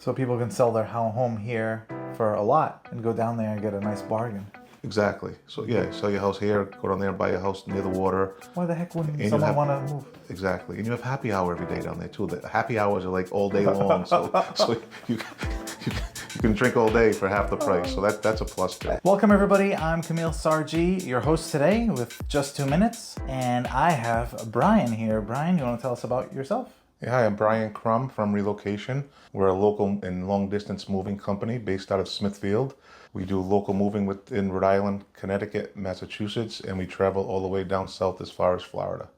So people can sell their home here for a lot and go down there and get a nice bargain. Exactly. So yeah, sell your house here, go down there and buy a house near the water. Why the heck wouldn't And someone want to move? Exactly. And you have happy hour every day down there too. The happy hours are like all day long. So you can drink all day for half the price. So that's a plus too. Welcome everybody. I'm Kamil Sarji, your host today with Just 2 Minutes. And I have Brian here. Brian, you want to tell us about yourself? Yeah, hi, I'm Brian Crum from Relocation. We're a local and long distance moving company based out of Smithfield. We do local moving within Rhode Island, Connecticut, Massachusetts, and we travel all the way down south as far as Florida.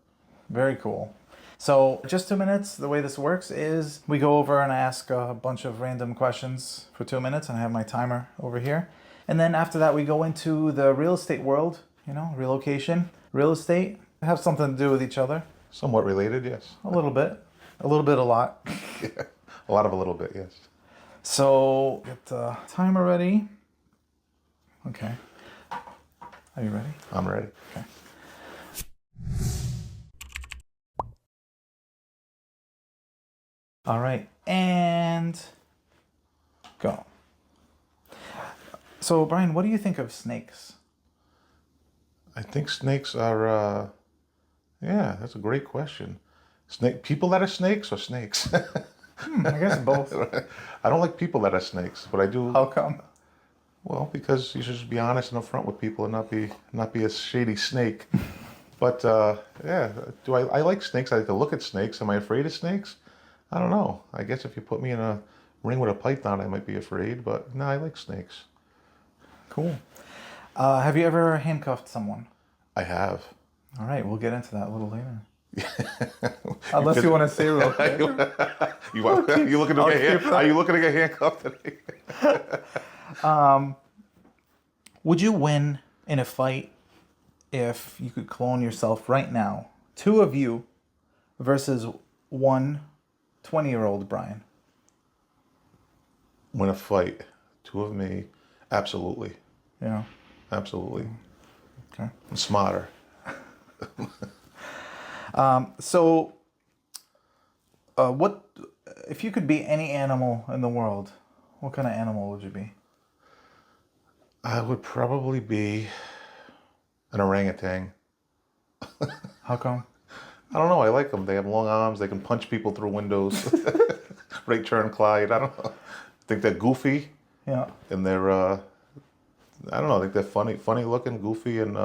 Very cool. So just 2 minutes, the way this works is we go over and I ask a bunch of random questions for 2 minutes, and I have my timer over here. And then after that, we go into the real estate world, relocation, real estate, have something to do with each other. Somewhat related, yes. A little bit, a lot. Yeah, a lot of a little bit, yes. So get the timer ready. Okay. Are you ready? I'm ready. Okay. All right, and go. So, Brian, what do you think of snakes? I think snakes are, yeah, that's a great question. People that are snakes or snakes? I guess both. I don't like people that are snakes, but I do. How come? Well, because you should just be honest and upfront with people and not be a shady snake. But yeah, I like snakes? I like to look at snakes. Am I afraid of snakes? I don't know. I guess if you put me in a ring with a python, I might be afraid. But no, I like snakes. Cool. Have you ever handcuffed someone? I have. All right, we'll get into that a little later. Unless you want to say real quick. Are you looking to get handcuffed today? Would you win in a fight if you could clone yourself right now? 2 of you versus 1 20-year-old Brian. Win a fight. 2 of me. Absolutely. Yeah. Absolutely. Okay. I'm smarter. So, what if you could be any animal in the world? What kind of animal would you be? I would probably be an orangutan. How come? I don't know. I like them. They have long arms. They can punch people through windows. Right turn, Clyde. I don't know. I think they're goofy. Yeah. And they're, I don't know. I think they're funny looking, goofy, and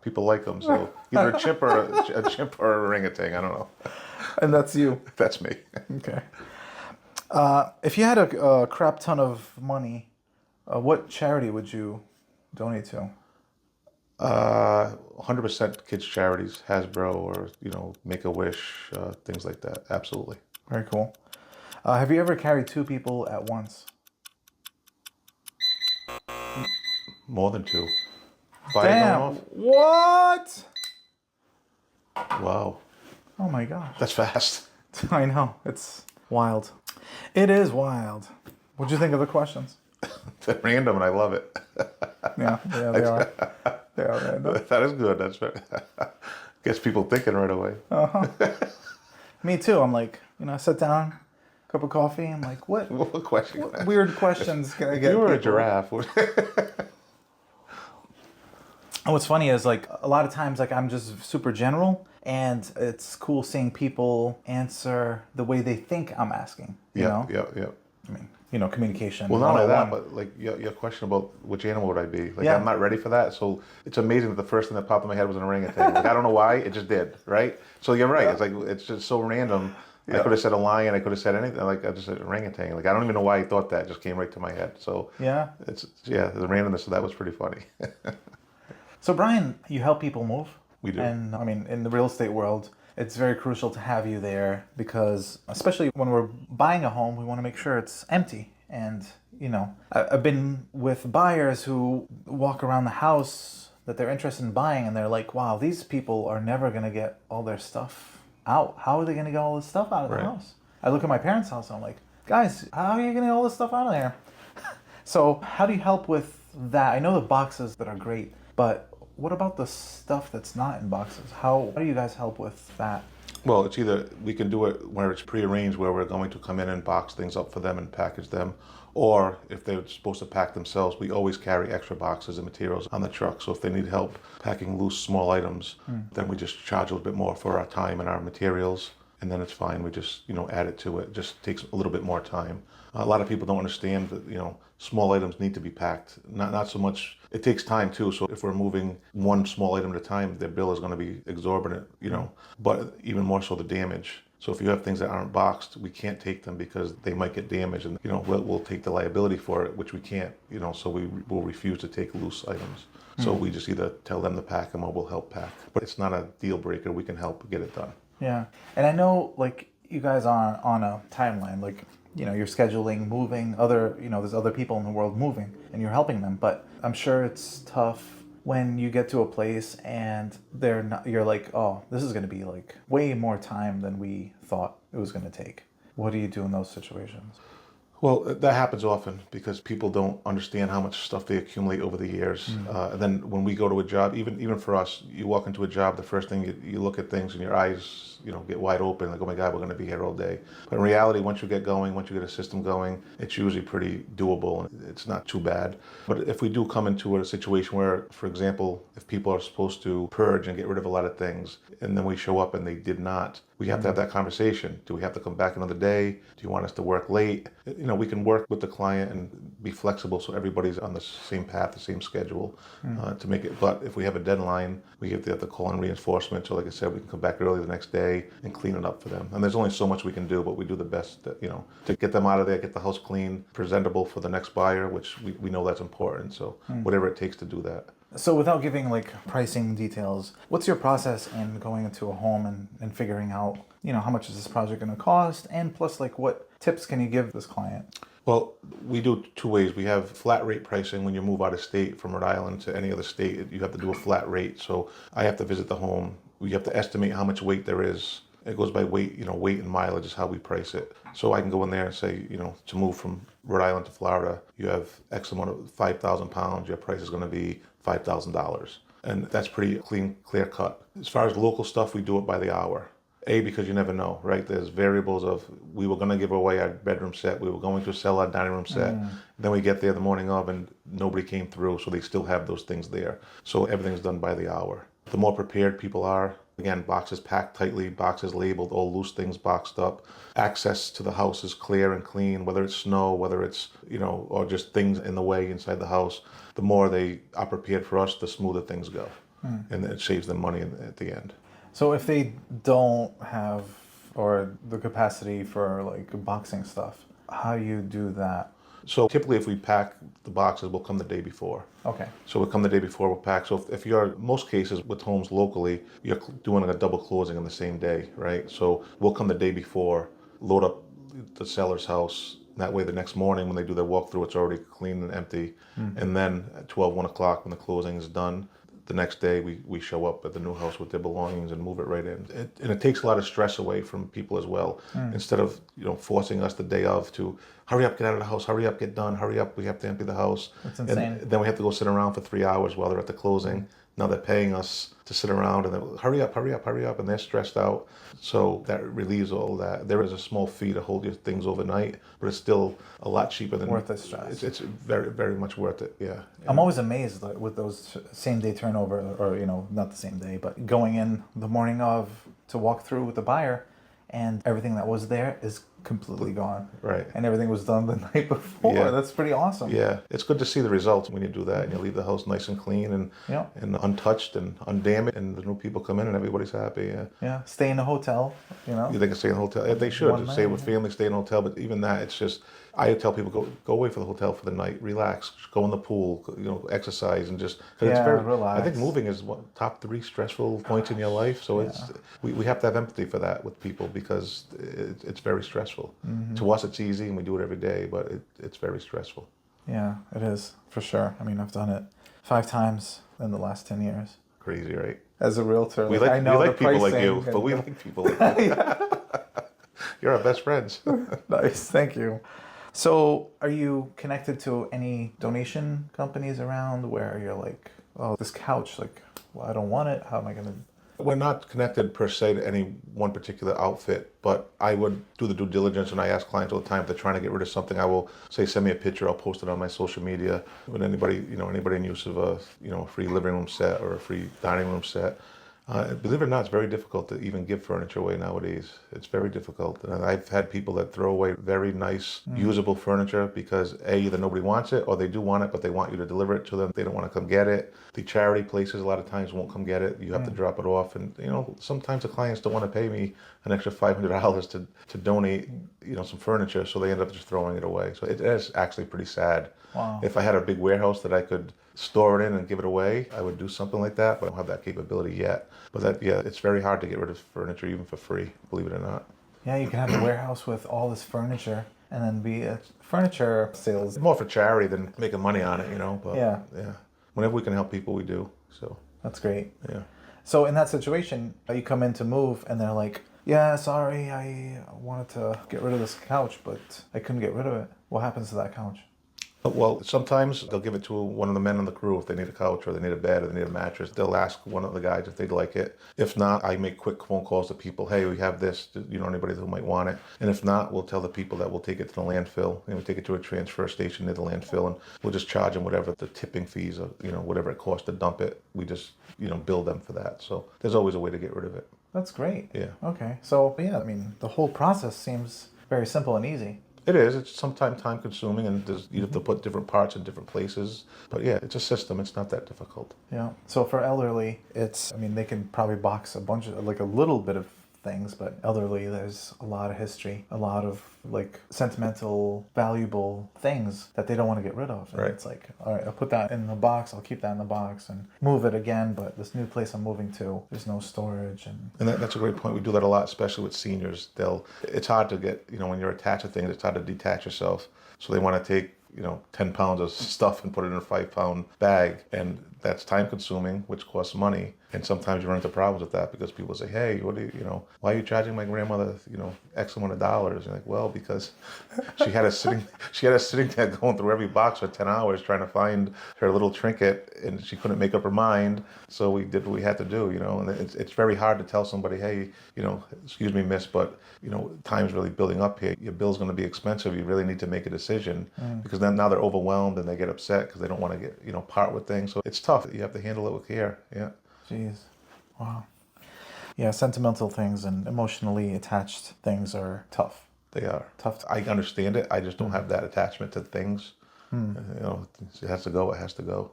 people like them. So either a chimp or a chimp or an orangutan. I don't know. And that's you. That's me. Okay. If you had a crap ton of money, what charity would you donate to? 100% kids charities, Hasbro, or Make-A-Wish, things like that. Absolutely. Very cool. Have you ever carried 2 people at once? More than 2. Damn. What? Wow. Oh my gosh. That's fast. I know. It's wild. It is wild. What'd you think of the questions? They're random, and I love it. Yeah, they are. They are random. That is good. That's right. Gets people thinking right away. Me too. I'm like, I sit down, cup of coffee, and like, what question? What weird questions can I get? You were a people? giraffe. And what's funny is like a lot of times like I'm just super general, and it's cool seeing people answer the way they think I'm asking. Yeah. I mean, communication. Well, not only that, 101. but like your question about which animal would I be? Like, Yeah. I'm not ready for that. So it's amazing that the first thing that popped in my head was an orangutan. Like, I don't know why, it just did, right? So you're right. Yeah. It's just so random. Yeah. I could have said a lion. I could have said anything. Like, I just said orangutan. Like, I don't even know why I thought that. It just came right to my head. So yeah, the randomness of that was pretty funny. So Brian, you help people move. We do. And I mean, in the real estate world, it's very crucial to have you there because, especially when we're buying a home, we want to make sure it's empty. And, I've been with buyers who walk around the house that they're interested in buying, and they're like, wow, these people are never going to get all their stuff out. How are they going to get all this stuff out of the house? I look at my parents' house and I'm like, guys, how are you getting all this stuff out of there? So how do you help with that? I know the boxes that are great, but what about the stuff that's not in boxes? How do you guys help with that? Well, it's either we can do it where it's prearranged, where we're going to come in and box things up for them and package them, or if they're supposed to pack themselves, we always carry extra boxes and materials on the truck. So if they need help packing loose, small items, then we just charge a little bit more for our time and our materials, and then it's fine. We just, add it to it. It just takes a little bit more time. A lot of people don't understand that, small items need to be packed. Not so much, it takes time too. So if we're moving one small item at a time, their bill is going to be exorbitant, but even more so the damage. So if you have things that aren't boxed, we can't take them because they might get damaged, and we'll take the liability for it, which we can't, so we will refuse to take loose items. So we just either tell them to pack them or we'll help pack. But it's not a deal breaker. We can help get it done. Yeah. And I know, like, you guys are on a timeline, like, you're scheduling, moving, there's other people in the world moving, and you're helping them. But I'm sure it's tough when you get to a place and you're like, oh, this is going to be like way more time than we thought it was going to take. What do you do in those situations? Well, that happens often because people don't understand how much stuff they accumulate over the years. And then when we go to a job, even for us, you walk into a job, the first thing you look at things and your eyes, get wide open, like, oh my God, we're going to be here all day. But in reality, once you get going, once you get a system going, it's usually pretty doable and it's not too bad. But if we do come into a situation where, for example, if people are supposed to purge and get rid of a lot of things, and then we show up and they did not, we have to have that conversation. Do we have to come back another day? Do you want us to work late? We can work with the client and be flexible so everybody's on the same path, the same schedule to make it. But if we have a deadline, we have to call in reinforcement. So like I said, we can come back early the next day and clean it up for them. And there's only so much we can do, but we do the best that, to get them out of there, get the house clean, presentable for the next buyer, which we know that's important. So whatever it takes to do that. So without giving like pricing details, what's your process in going into a home and figuring out, how much is this project going to cost? And plus, like, what tips can you give this client? Well, we do two ways. We have flat rate pricing. When you move out of state from Rhode Island to any other state, you have to do a flat rate. So I have to visit the home. We have to estimate how much weight there is. It goes by weight, weight and mileage is how we price it. So I can go in there and say, to move from Rhode Island to Florida, you have X amount of 5,000 pounds, your price is going to be $5,000. And that's pretty clear cut. As far as local stuff, we do it by the hour. Because you never know, right? There's variables of, we were going to give away our bedroom set. We were going to sell our dining room set. Then we get there the morning of and nobody came through. So they still have those things there. So everything's done by the hour. The more prepared people are, again, boxes packed tightly, boxes labeled, all loose things boxed up. Access to the house is clear and clean, whether it's snow, whether it's, or just things in the way inside the house. The more they are prepared for us, the smoother things go. And it saves them money at the end. So if they don't have or the capacity for like boxing stuff, how do you do that? So typically if we pack the boxes, we'll come the day before. Okay. So we'll come the day before, we'll pack. So if you're, most cases with homes locally, you're doing a double closing on the same day, right? So we'll come the day before, load up the seller's house. That way the next morning when they do their walkthrough, it's already clean and empty. And then at 12, 1 o'clock when the closing is done, the next day we show up at the new house with their belongings and move it right in. And it takes a lot of stress away from people as well. Instead of forcing us the day of to hurry up, get out of the house, hurry up, get done, hurry up, we have to empty the house. That's insane. And then we have to go sit around for 3 hours while they're at the closing. Now they're paying us to sit around and then hurry up, hurry up, hurry up, and they're stressed out. So that relieves all that. There is a small fee to hold your things overnight, but it's still a lot cheaper than Worth the stress. It's very, very much worth it. Yeah. I'm always amazed with those same day turnover, or not the same day, but going in the morning of to walk through with the buyer, and everything that was there is completely gone. Right. And everything was done the night before. Yeah. That's pretty awesome. Yeah, it's good to see the results when you do that and you leave the house nice and clean and untouched and undamaged, and the new people come in and everybody's happy. Yeah. Yeah. Stay in a hotel. They can stay in a hotel. Yeah, they should One stay night, with family, stay in a hotel. But even that, it's just, I tell people go away for the hotel for the night, relax, go in the pool, exercise, and just it's relax. I think moving is top 3 stressful points in your life. So it's we have to have empathy for that with people because it's very stressful. To us, it's easy and we do it every day, but it's very stressful. Yeah, it is for sure. I mean, I've done it 5 times in the last 10 years. Crazy, right? As a realtor, We I know like the people like you, pricing but we like people like you. You're our best friends. Nice, thank you. So, are you connected to any donation companies around where you're like, oh, this couch, like, well, I don't want it. How am I gonna? We're not connected per se to any one particular outfit, but I would do the due diligence, and I ask clients all the time if they're trying to get rid of something. I will say, send me a picture. I'll post it on my social media. When anybody in use of a free living room set or a free dining room set. Believe it or not, it's very difficult to even give furniture away nowadays. It's very difficult. And I've had people that throw away very nice, usable furniture because either nobody wants it or they do want it, but they want you to deliver it to them. They don't want to come get it. The charity places a lot of times won't come get it. You have to drop it off. And, sometimes the clients don't want to pay me an extra $500 to donate, some furniture. So they end up just throwing it away. So it is actually pretty sad. Wow. If I had a big warehouse that I could store it in and give it away, I would do something like that, but I don't have that capability yet. But it's very hard to get rid of furniture even for free, believe it or not. Yeah, you can have a warehouse with all this furniture and then be a furniture sales. More for charity than making money on it, but Yeah. Whenever we can help people, we do. So That's great. yeah. So in that situation, you come in to move and they're like, yeah, sorry, I wanted to get rid of this couch, but I couldn't get rid of it. What happens to that couch? Well, sometimes they'll give it to one of the men on the crew if they need a couch or they need a bed or they need a mattress. They'll ask one of the guys if they'd like it. If not, I make quick phone calls to people. Hey, we have this. Anybody who might want it. And if not, we'll tell the people that we'll take it to the landfill. We take it to a transfer station near the landfill, and we'll just charge them whatever the tipping fees or whatever it costs to dump it. We just bill them for that. So there's always a way to get rid of it. That's great. Yeah. Okay. So yeah, the whole process seems very simple and easy. It is. It's sometimes time consuming, and you have to put different parts in different places. But yeah, it's a system. It's not that difficult. Yeah. So for elderly, they can probably box a bunch of, like a little bit of things, but elderly, there's a lot of history, a lot of like sentimental, valuable things that they don't want to get rid of. And Right. It's like, all right, I'll put that in the box, I'll keep that in the box and move it again, but this new place I'm moving to, there's no storage. And That's a great point. We do that a lot, especially with seniors. It's hard to get, when you're attached to things, it's hard to detach yourself. So they want to take, 10 pounds of stuff and put it in a 5-pound bag. And that's time consuming, which costs money. And sometimes you run into problems with that because people say, hey, why are you charging my grandmother, X amount of dollars? You're like, well, because she had us sitting there going through every box for 10 hours trying to find her little trinket, and she couldn't make up her mind. So we did what we had to do, and it's very hard to tell somebody, hey, excuse me, miss, but, time's really building up here. Your bill's going to be expensive. You really need to make a decision because then now they're overwhelmed and they get upset because they don't want to get, part with things. So it's tough. You have to handle it with care. Yeah. Jeez. Wow. Yeah, sentimental things and emotionally attached things are tough. They are. Tough. I understand it. I just don't have that attachment to things. It has to go. It has to go.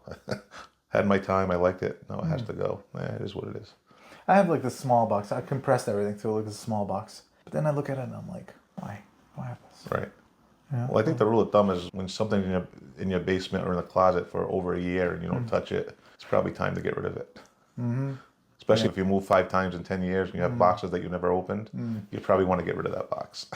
Had my time. I liked it. No, it has to go. Yeah, it is what it is. I have like this small box. I compressed everything to like a small box. But then I look at it and I'm like, why? Why have this? Right. Yeah. Well, I think the rule of thumb is when something's in your basement or in the closet for over a year and you don't touch it, it's probably time to get rid of it. Mm-hmm. Especially if you move 5 times in 10 years and you have boxes that you never opened, you probably want to get rid of that box.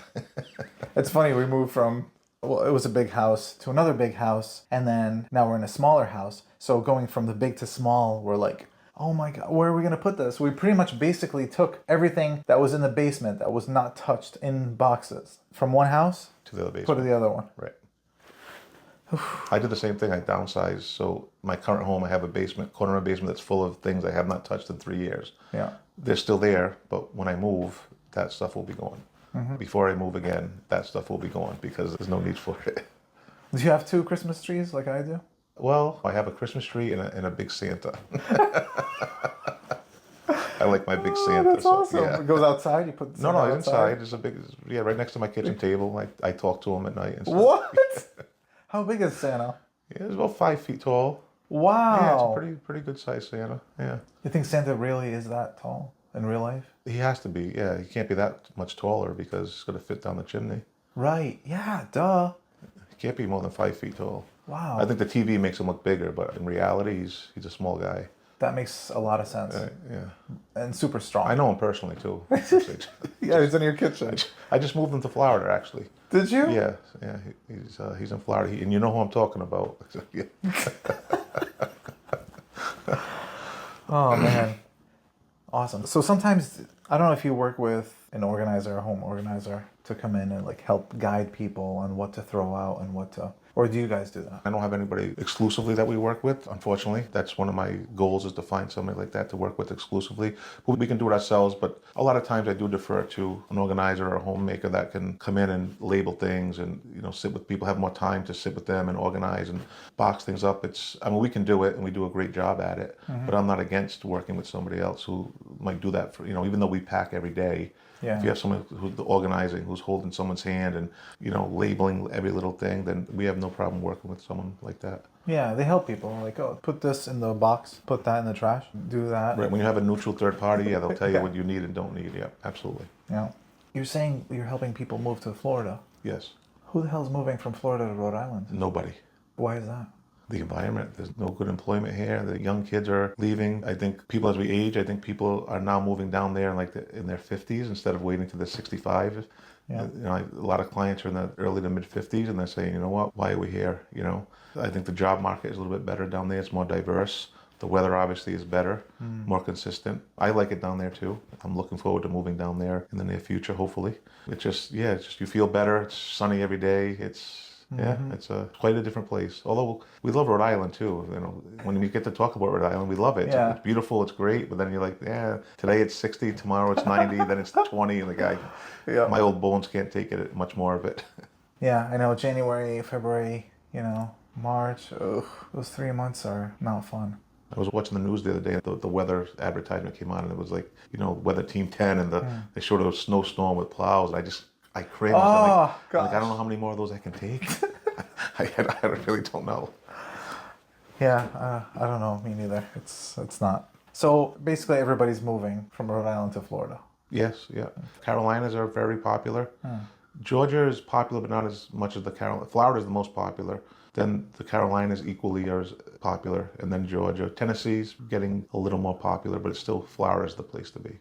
It's funny, we moved from, it was a big house to another big house, and then now we're in a smaller house. So going from the big to small, we're like, oh my God, where are we going to put this? We pretty much basically took everything that was in the basement that was not touched in boxes from one house To the other basement. put to the other one. Right. I did the same thing. I downsized. So my current home, I have a corner of a basement that's full of things I have not touched in 3 years. Yeah. They're still there, but when I move, that stuff will be gone. Before I move again, that stuff will be gone because there's no need for it. Do you have 2 Christmas trees like I do? Well, I have a Christmas tree and a big Santa. I like my big Santa. That's awesome. Yeah. It goes outside, you put the No, Santa it's inside. There's a big, right next to my kitchen table. I talk to him at night and stuff. What? How big is Santa? Yeah, it's about 5 feet tall. Wow. Yeah, it's a pretty good size Santa. Yeah. You think Santa really is that tall in real life? He has to be. Yeah, he can't be that much taller because he's going to fit down the chimney. Right. Yeah, duh. He can't be more than 5 feet tall. Wow. I think the TV makes him look bigger, but in reality, he's a small guy. That makes a lot of sense. Yeah. And super strong. I know him personally too. Yeah, he's in your kitchen. I just moved him to Florida actually. Did you? Yeah. He's in Florida, and you know who I'm talking about. Oh man, awesome. So sometimes I don't know if you work with an organizer, a home organizer, to come in and like help guide people on what to throw out and what to, or do you guys do that? I don't have anybody exclusively that we work with, unfortunately. That's one of my goals, is to find somebody like that to work with exclusively. But we can do it ourselves, but a lot of times I do defer to an organizer or a homemaker that can come in and label things and, sit with people, have more time to sit with them and organize and box things up. We can do it and we do a great job at it, but I'm not against working with somebody else who might do that for, even though we pack every day. Yeah. If you have someone who's organizing, who's holding someone's hand and, labeling every little thing, then we have no problem working with someone like that. Yeah, they help people. Like, oh, put this in the box, put that in the trash, do that. Right. When you have a neutral third party, yeah, they'll tell you what you need and don't need. Yeah, absolutely. Yeah. You're saying you're helping people move to Florida. Yes. Who the hell's moving from Florida to Rhode Island? Nobody. Why is that? The environment. There's no good employment here. The young kids are leaving. I think people, as we age, I think people are now moving down there in their 50s instead of waiting to the 65. Yeah. A lot of clients are in the early to mid 50s, and they're saying, you know what, why are we here? I think the job market is a little bit better down there. It's more diverse. The weather obviously is better, more consistent. I like it down there too. I'm looking forward to moving down there in the near future, hopefully. It's just you feel better. It's sunny every day. It's quite a different place. Although we love Rhode Island too. When we get to talk about Rhode Island, we love it. Yeah. It's beautiful. It's great. But then you're like, today it's 60, tomorrow it's 90, then it's 20, and my old bones can't take it, much more of it. Yeah, I know. January, February, March. Ugh, those 3 months are not fun. I was watching the news the other day. The weather advertisement came on, and it was like, weather team 10, and they showed a snowstorm with plows. And I cringed. Oh, I don't know how many more of those I can take. I really don't know. Yeah, I don't know. Me neither. It's not. So basically, everybody's moving from Rhode Island to Florida. Yes, yeah. Carolinas are very popular. Georgia is popular, but not as much as the Carolinas. Florida is the most popular. Then the Carolinas equally are as popular, and then Georgia. Tennessee's getting a little more popular, but it's still Florida's the place to be.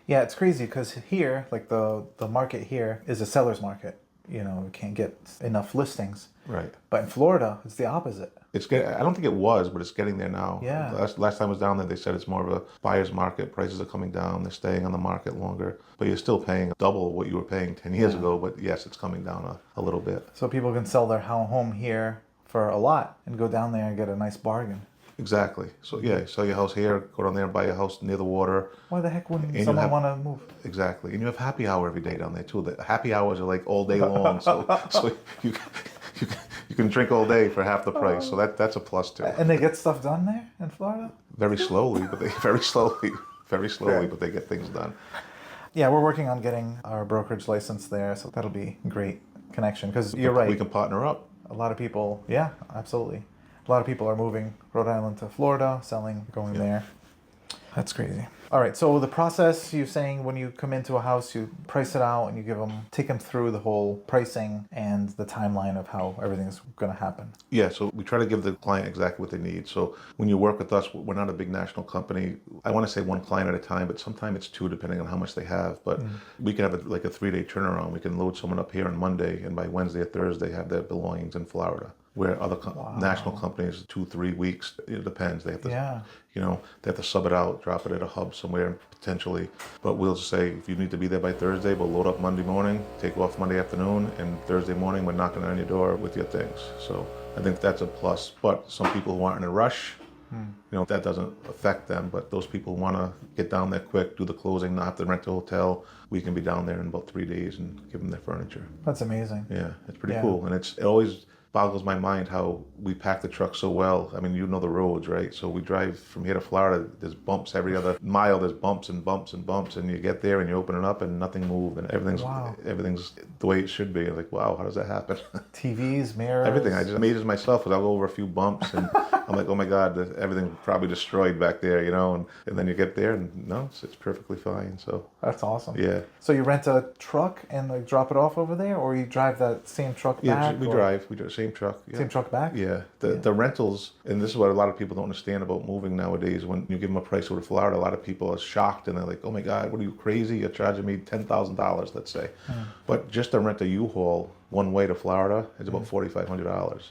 Yeah, it's crazy because here, like the market here is a seller's market. We can't get enough listings. Right. But in Florida, it's the opposite. I don't think it was, but it's getting there now. Yeah. Last time I was down there, they said it's more of a buyer's market. Prices are coming down. They're staying on the market longer. But you're still paying double what you were paying 10 years ago. But yes, it's coming down a little bit. So people can sell their home here for a lot and go down there and get a nice bargain. Exactly. So sell your house here, go down there and buy a house near the water. Why the heck wouldn't someone want to move? Exactly. And you have happy hour every day down there too. The happy hours are like all day long. so you can drink all day for half the price. So that's a plus too. And they get stuff done there in Florida? Very slowly, but they but they get things done. Yeah, we're working on getting our brokerage license there, so that'll be a great connection. Because you're right. We can partner up. A lot of people, yeah, absolutely. A lot of people are moving Rhode Island to Florida, going there. That's crazy. All right, so the process, you're saying when you come into a house, you price it out and you take them through the whole pricing and the timeline of how everything's going to happen. Yeah, so we try to give the client exactly what they need. So when you work with us, we're not a big national company. I want to say one client at a time, but sometimes it's two depending on how much they have. But we can have a 3-day turnaround. We can load someone up here on Monday, and by Wednesday or Thursday have their belongings in Florida. Where other national companies, 2-3 weeks, it depends. They have to, they have to sub it out, drop it at a hub somewhere potentially. But we'll say if you need to be there by Thursday, we'll load up Monday morning, take off Monday afternoon, and Thursday morning we're knocking on your door with your things. So I think that's a plus. But some people who aren't in a rush, that doesn't affect them. But those people who want to get down there quick, do the closing, not have to rent a hotel, we can be down there in about 3 days and give them their furniture. That's amazing. Yeah, it's pretty cool, and it always boggles my mind how we pack the truck so well. I mean, the roads, right? So we drive from here to Florida, there's bumps every other mile, there's bumps and bumps and bumps, and you get there and you open it up and nothing moved, and everything's the way it should be. Like, wow, how does that happen? TVs, mirrors. Everything. I just amazes myself because I'll go over a few bumps and I'm like, oh my God, everything's probably destroyed back there, and then you get there and no, it's perfectly fine. So that's awesome. Yeah. So you rent a truck and drop it off over there, or you drive that same truck back? Yeah, we drive the same truck. Yeah. Same truck back? Yeah. The rentals, and this is what a lot of people don't understand about moving nowadays. When you give them a price over to Florida, a lot of people are shocked and they're like, oh my God, what are you, crazy? You're charging me $10,000, let's say. But just to rent a U-Haul one way to Florida is about $4,500.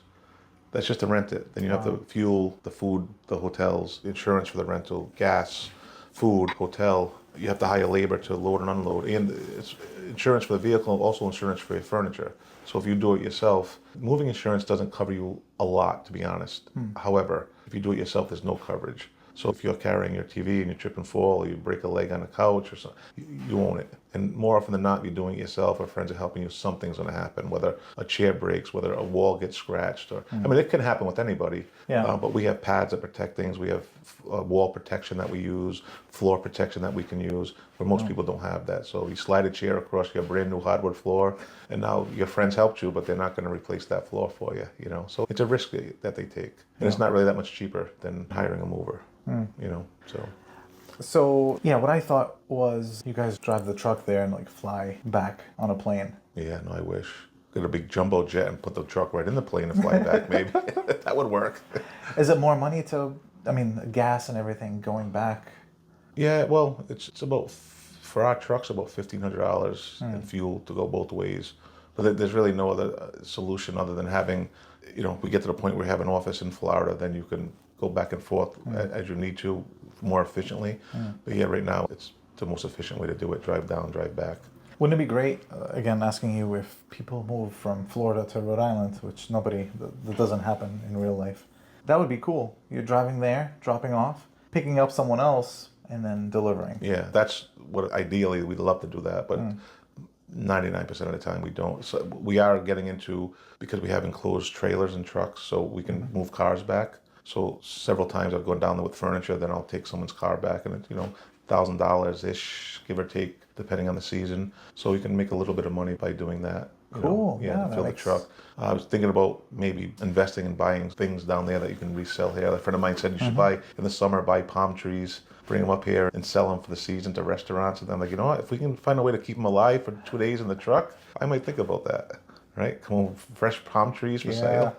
That's just to rent it. Then you have the fuel, the food, the hotels, the insurance for the rental, gas, food, hotel, You have to hire labor to load and unload, and it's insurance for the vehicle, also insurance for your furniture. So if you do it yourself, moving insurance doesn't cover you a lot, to be honest. However, if you do it yourself, there's no coverage. So if you're carrying your TV and you trip and fall, or you break a leg on the couch or something, you own it. And more often than not, you're doing it yourself, or friends are helping you, something's going to happen, whether a chair breaks, whether a wall gets scratched, or I mean, it can happen with anybody. Yeah. But we have pads that protect things. We have wall protection that we use, floor protection that we can use, where most people don't have that. So you slide a chair across your brand new hardwood floor, and now your friends helped you, but they're not going to replace that floor for you. You know, so it's a risk that they take, and it's not really that much cheaper than hiring a mover. You know, So yeah, what I thought was you guys drive the truck there and like fly back on a plane. yeah, no, I wish. Get a big jumbo jet and put the truck right in the plane and fly back, maybe. That would work. Is it more money I mean, gas and everything going back? Yeah, well, it's about, for our trucks, about $1,500 in fuel to go both ways. But there's really no other solution other than having, you know, we get to the point where we have an office in Florida, then you can go back and forth as you need to more efficiently. But yeah, right now it's the most efficient way to do it. Drive down, drive back. Wouldn't it be great, again, asking you if people move from Florida to Rhode Island, which that doesn't happen in real life. That would be cool. You're driving there, dropping off, picking up someone else, and then delivering. Yeah, that's what ideally we'd love to do that, but 99% of the time we don't. So we are getting into, because we have enclosed trailers and trucks, so we can move cars back. So several times I'll go down there with furniture, then I'll take someone's car back, and it's, you know, $1,000-ish, give or take, depending on the season. So you can make a little bit of money by doing that. Cool. Yeah, to fill the truck. I was thinking about maybe investing and buying things down there that you can resell here. A friend of mine said you should buy, in the summer, buy palm trees, bring them up here and sell them for the season to restaurants. And I'm like, you know what, if we can find a way to keep them alive for 2 days in the truck, I might think about that, right? Come on, fresh palm trees for sale.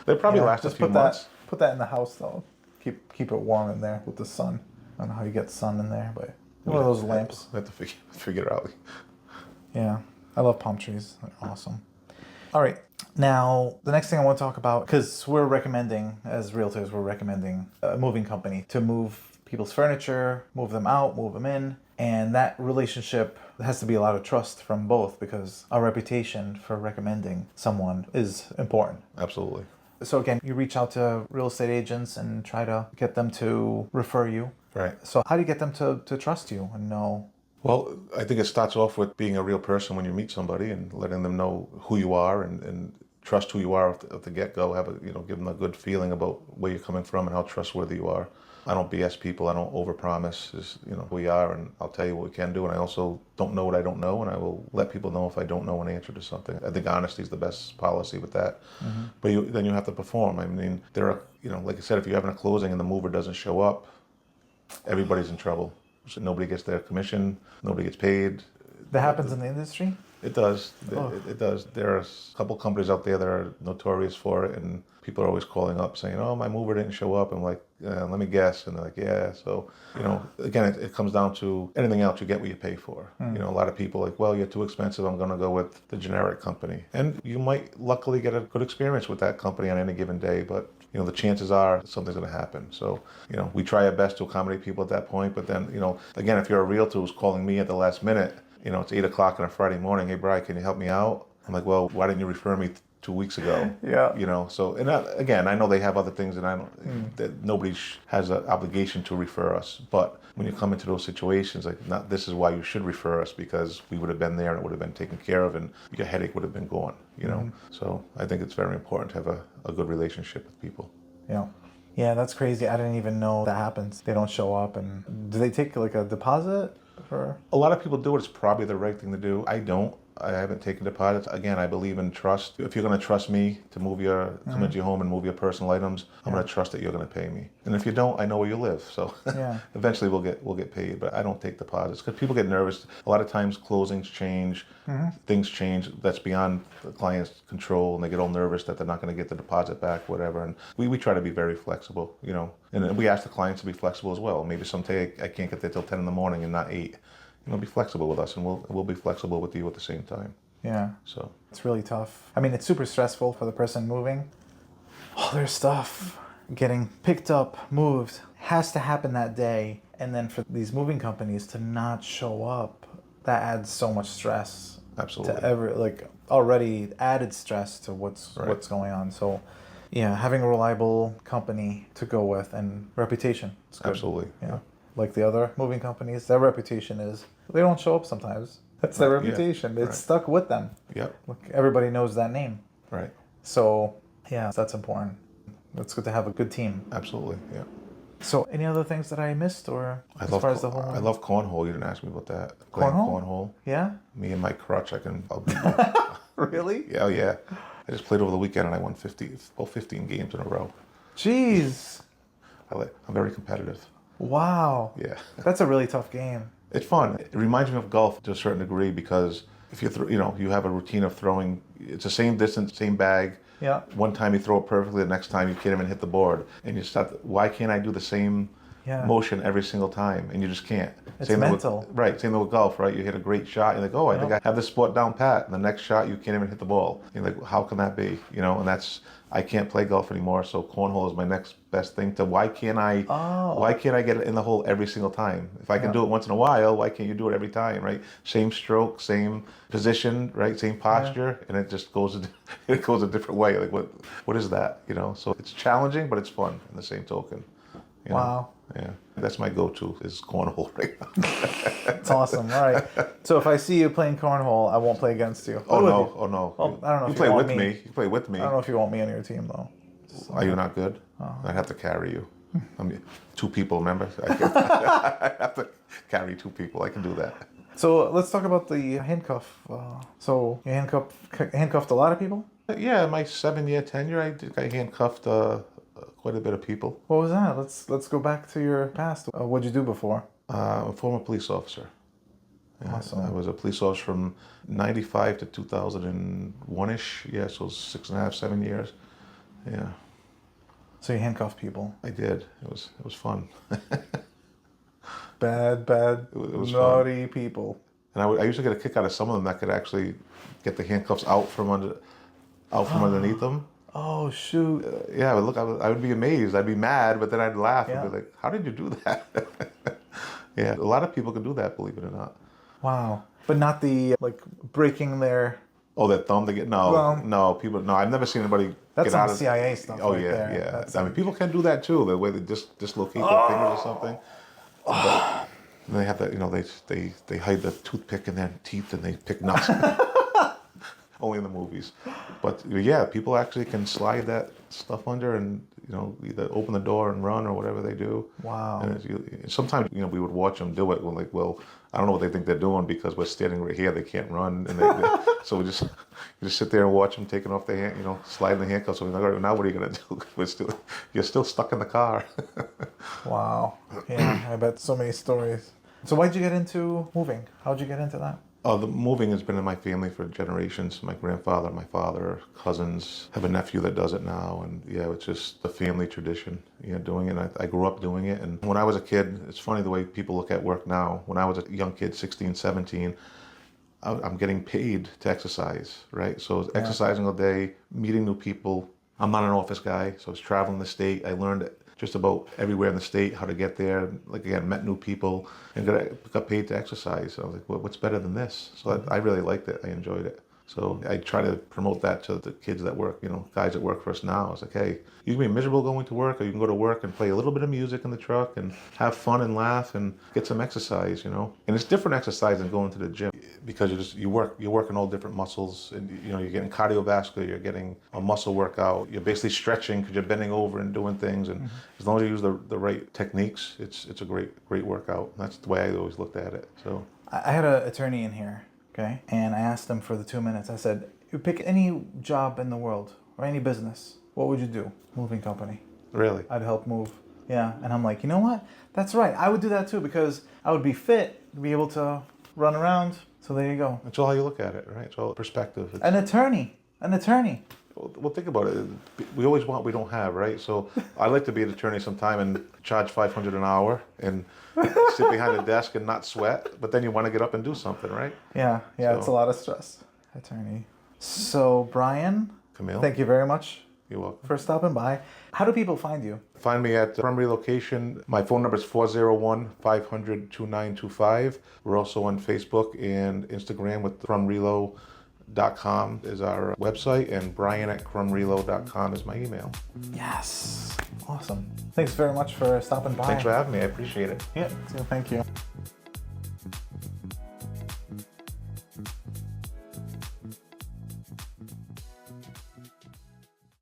They probably last a few months. Put that in the house though. Keep it warm in there with the sun. I don't know how you get sun in there, but one of those lamps. We have to figure it out. Yeah, I love palm trees. They're awesome. All right, now the next thing I want to talk about, because we're recommending, as realtors, we're recommending a moving company to move people's furniture, move them out, move them in. And that relationship has to be a lot of trust from both, because our reputation for recommending someone is important. Absolutely. So again, you reach out to real estate agents and try to get them to refer you. Right. So how do you get them to trust you and know? Well, I think it starts off with being a real person when you meet somebody and letting them know who you are and trust who you are at the get-go. Give them a good feeling about where you're coming from and how trustworthy you are. I don't BS people. I don't overpromise. Just, who we are, and I'll tell you what we can do. And I also don't know what I don't know, and I will let people know if I don't know an answer to something. I think honesty is the best policy with that. But then you have to perform. I mean, there are, like I said, if you're having a closing and the mover doesn't show up, everybody's in trouble. So nobody gets their commission. Nobody gets paid. That happens in the industry? It does. It does. There are a couple companies out there that are notorious for it, and people are always calling up saying, "Oh, my mover didn't show up." I'm like, "Let me guess," and they're like, "Yeah." So, again, it comes down to anything else. You get what you pay for. A lot of people are like, "Well, you're too expensive. I'm going to go with the generic company," and you might luckily get a good experience with that company on any given day, but. The chances are something's going to happen. So, we try our best to accommodate people at that point. But then, again, if you're a realtor who's calling me at the last minute, it's 8 o'clock on a Friday morning. "Hey, Brian, can you help me out?" I'm like, "Well, why didn't you refer me 2 weeks ago?" Yeah. So, and again, I know they have other things, and I don't. That nobody has an obligation to refer us. But when you come into those situations, this is why you should refer us, because we would have been there and it would have been taken care of, and your headache would have been gone. So I think it's very important to have a good relationship with people. Yeah, that's crazy. I didn't even know that happens. They don't show up. And do they take like a deposit? A lot of people do it. It's probably the right thing to do. I don't. I haven't taken deposits. Again, I believe in trust. If you're going to trust me to come into your home and move your personal items, I'm going to trust that you're going to pay me. And if you don't, I know where you live. So eventually we'll get paid. But I don't take deposits because people get nervous. A lot of times closings change, things change. That's beyond the client's control, and they get all nervous that they're not going to get the deposit back, whatever. And we try to be very flexible, And we ask the clients to be flexible as well. Maybe someday I can't get there till 10 in the morning and not 8. Be flexible with us, and we'll be flexible with you at the same time. Yeah. So it's really tough. I mean, it's super stressful for the person moving. All their stuff getting picked up, moved, has to happen that day, And then for these moving companies to not show up, that adds so much stress. Absolutely. To already added stress to what's going on. So yeah, having a reliable company to go with and reputation. It's good. Absolutely. Yeah. Like the other moving companies, their reputation is they don't show up sometimes. That's their reputation. It's stuck with them. Yep. Look, everybody knows that name. Right. So yeah, that's important. It's good to have a good team. Absolutely. Yeah. So any other things that I missed, or as far as the whole? I love cornhole. You didn't ask me about that. Cornhole? Yeah. Me and my crutch, I'll be. Really? Yeah, yeah. I just played over the weekend and I won 15 games in a row. Jeez. I'm very competitive. Wow. Yeah. That's a really tough game. It's fun. It reminds me of golf to a certain degree because if you have a routine of throwing, it's the same distance, same bag. Yeah. One time you throw it perfectly, the next time you can't even hit the board. And you start, why can't I do the same motion every single time? And you just can't. It's mental. Right. Same thing with golf, right? You hit a great shot, you're like, oh, I think I have this spot down pat. And the next shot, you can't even hit the ball. You're like, how can that be? And I can't play golf anymore, so cornhole is my next best thing why can't I get it in the hole every single time? If I can do it once in a while, why can't you do it every time, right? Same stroke, same position, right? Same posture, and it just goes a different way. Like what is that? So it's challenging, but it's fun in the same token. Wow. Yeah. That's my go-to is cornhole right now. That's awesome. All right. So if I see you playing cornhole, I won't play against you. Oh no. Well, I don't know if you play with me. You play with me. I don't know if you want me on your team though. Are you not good? I'd have to carry you. I mean, 2 people, remember? I have to carry 2 people. I can do that. So let's talk about the handcuff. So you handcuffed a lot of people? Yeah, my 7-year tenure, I handcuffed quite a bit of people. What was that? Let's go back to your past. What'd you do before? I'm a former police officer. Yeah, Awesome. I was a police officer from 95 to 2001-ish. Yeah, so 6.5, 7 years. Yeah. So you handcuff people? I did. It was fun. Bad, it was naughty fun. People. And I used to get a kick out of some of them that could actually get the handcuffs out from underneath them. Oh shoot! Yeah, but look, I would be amazed. I'd be mad, but then I'd laugh and be like, "How did you do that?" Yeah, a lot of people can do that, believe it or not. Wow, but not the breaking their. Oh, that thumb to get people. No, I've never seen anybody. That's get out some CIA stuff. Oh right yeah, there. yeah. That's People can do that too. The way they dislocate their fingers or something. But they have that. They hide the toothpick in their teeth and they pick nuts. Only in the movies. But yeah, people actually can slide that stuff under and either open the door and run or whatever they do. Wow. And sometimes we would watch them do it. We're like, well, I don't know what they think they're doing because we're standing right here. They can't run, and so we just sit there and watch them taking off their sliding the handcuffs. So we're like, all right, now what are you gonna do? You're still stuck in the car. Wow. Yeah, I bet so many stories. So why'd you get into moving? How'd you get into that? Oh, the moving has been in my family for generations. My grandfather, my father, cousins, have a nephew that does it now. And yeah, it's just the family tradition, doing it. And I grew up doing it. And when I was a kid, it's funny the way people look at work now. When I was a young kid, 16, 17, I'm getting paid to exercise, right? So I was exercising all day, meeting new people. I'm not an office guy, so I was traveling the state. I learned just about everywhere in the state, how to get there. Like again, met new people and got paid to exercise. So I was like, well, what's better than this? So I really liked it. I enjoyed it. So I try to promote that to the kids that work, guys that work for us now. It's like, hey, you can be miserable going to work, or you can go to work and play a little bit of music in the truck and have fun and laugh and get some exercise, And it's different exercise than going to the gym because you're working all different muscles, and you're getting cardiovascular, you're getting a muscle workout, you're basically stretching because you're bending over and doing things, and as long as you use the right techniques, it's a great workout. That's the way I always looked at it. So I had an attorney in here. Okay. And I asked them for the 2 minutes. I said, you pick any job in the world or any business, what would you do? Moving company. Really? I'd help move. Yeah. And I'm like, you know what? That's right. I would do that too because I would be fit to be able to run around. So there you go. That's all how you look at it, right? It's all perspective. An attorney. Well, think about it. We always want what we don't have, right? So I'd like to be an attorney sometime and charge $500 an hour and sit behind a desk and not sweat. But then you want to get up and do something, right? Yeah, it's a lot of stress. Attorney. So Brian, Kamil, thank you very much You're welcome. for stopping by. How do people find you? Find me at Crum Relocation. My phone number is 401-500-2925. We're also on Facebook and Instagram with crumrelo.com is our website, and brian@crumrelo.com is my email. Yes. Awesome. Thanks very much for stopping by. Thanks for having me. I appreciate it. Yeah, so thank you.